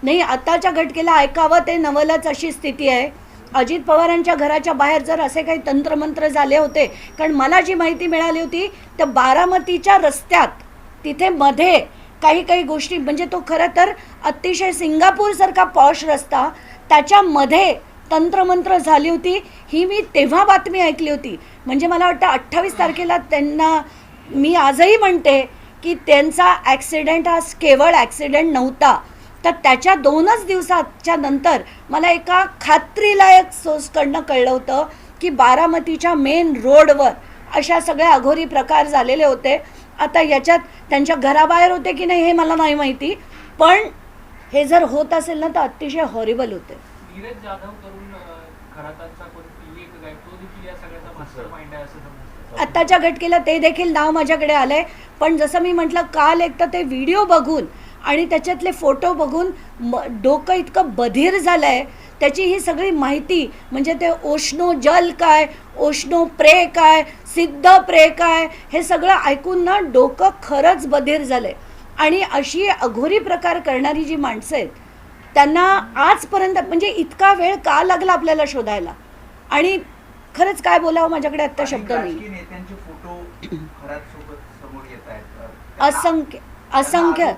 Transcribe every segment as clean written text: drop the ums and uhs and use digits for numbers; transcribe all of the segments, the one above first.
नाही, आताच्या घटकेला ऐकावं ते नवलच अशी स्थिती आहे. अजित पवारांच्या घराच्या बाहेर जर असे काही तंत्रमंत्र झाले होते, कारण मला जी माहिती मिळाली होती तर बारामतीच्या रस्त्यात तिथे मध्ये काही काही गोष्टी, म्हणजे तो खरं तर अतिशय सिंगापूरसारखा पॉश रस्ता, त्याच्यामध्ये तंत्रमंत्र झाली होती. ही मी तेव्हा बातमी ऐकली होती. म्हणजे मला वाटतं 28 तारखेला त्यांना, मी आजही म्हणते की त्यांचा ॲक्सिडेंट हा केवळ ॲक्सिडेंट नव्हता. तर त्याच्या 2च दिवसाच्या नंतर मला एका खात्रीलायक सोर्सकडनं कळलं होतं की बारामतीच्या मेन रोडवर अशा सगळ्या अघोरी प्रकार झालेले होते. आता याच्यात त्यांच्या घराबाहेर होते की नाही हे मला नाही माहिती, पण हे जर होत असेल ना तर अतिशय हॉरिबल होते. नीरज जाधव करून खरातांचा कोणी एक गाय तो देखील या सगळ्याचा मास्टर माइंड आहे असं समजतं. आत्ताच्या घटकेला ते देखील नाव माझ्याकडे आलं आहे. पण जसं मी म्हटलं, काल एक तर ते व्हिडिओ बघून आणि त्याच्यातले फोटो बघून डोकं इतकं बधीर झालं आहे. त्याची ही सगळी माहिती, म्हणजे ते ओशनो जल काय, ओशनो प्रे काय, सिद्ध प्रे काय, हे सगळं ऐकून ना डोकं खरंच बधीर झालं आहे. आणि अशी अघोरी प्रकार करणारी जी माणसं आहेत त्यांना आजपर्यंत, म्हणजे इतका वेळ का लागला आपल्याला शोधायला, आणि खरंच काय बोलावं माझ्याकडे आत्ता शब्द नाही. नेत्यांचे फोटो घरात सोबत समोर येत आहेत, असंख्य असंख्य.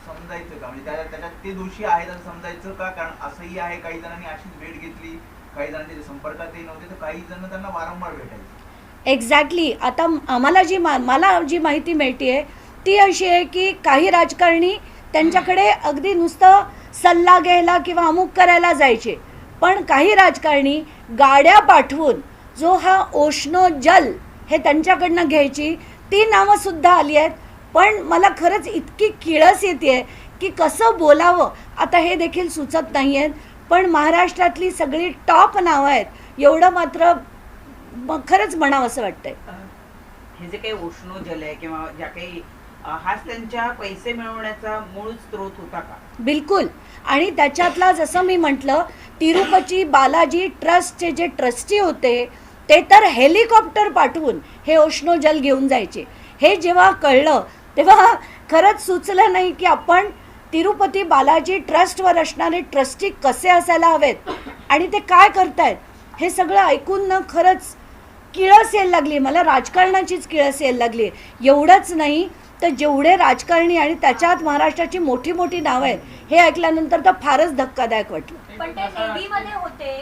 समजायचं का, म्हणजे त्याच्यात ते दोषी आहेत असं समजायचं का? कारण असंही आहे, काही जणांनी अशीच भेट घेतली, काही जणांच्या संपर्कातही नव्हते, तर काही जण त्यांना वारंवार भेटायचे. एक्झॅक्टली. आता आम्हाला मला जी माहिती मिळते ती अशी आहे की काही राजकारणी त्यांच्याकडे अगदी नुसतं सल्ला घ्यायला किंवा अमुक करायला जायचे, पण काही राजकारणी गाड्या पाठवून जो हा ओशनो जल हे त्यांच्याकडनं घ्यायची, ती नावंसुद्धा आली आहेत. पण मला खरंच इतकी किळस येते की कसं बोलावं आता हे देखील सुचत नाही आहेत. पण महाराष्ट्रातली सगळी टॉप नावं आहेत एवढं मात्र खरंच म्हणावं असं वाटतंय. हे जे काही उष्ण जल आहे किंवा ज्या काही हाच त्यांच्या पैसे मिळवण्याचा मूळ स्रोत होता का? बिलकुल. आणि त्याच्यातला जसं मी म्हटलं, तिरुपती बालाजी ट्रस्टचे जे ट्रस्टी होते ते तर हेलिकॉप्टर पाठवून हे उष्ण जल घेऊन जायचे. हे जेव्हा कळलं तेव्हा खरंच सुचलं नाही की आपण तिरुपती बालाजी ट्रस्टवर असणारे ट्रस्टी कसे असायला हवेत आणि ते काय करतायत. हे सगळं ऐकून ना खरंच किळस यायला लागली. मला राजकारणाचीच किळस यायला लागली. एवढंच नाही तर जेवढे राजकारणी आणि त्याच्यात महाराष्ट्राची मोठी मोठी नावं आहेत हे ऐकल्यानंतर तर फारच धक्कादायक वाटलं. पण ते नेव्हीमध्ये होते,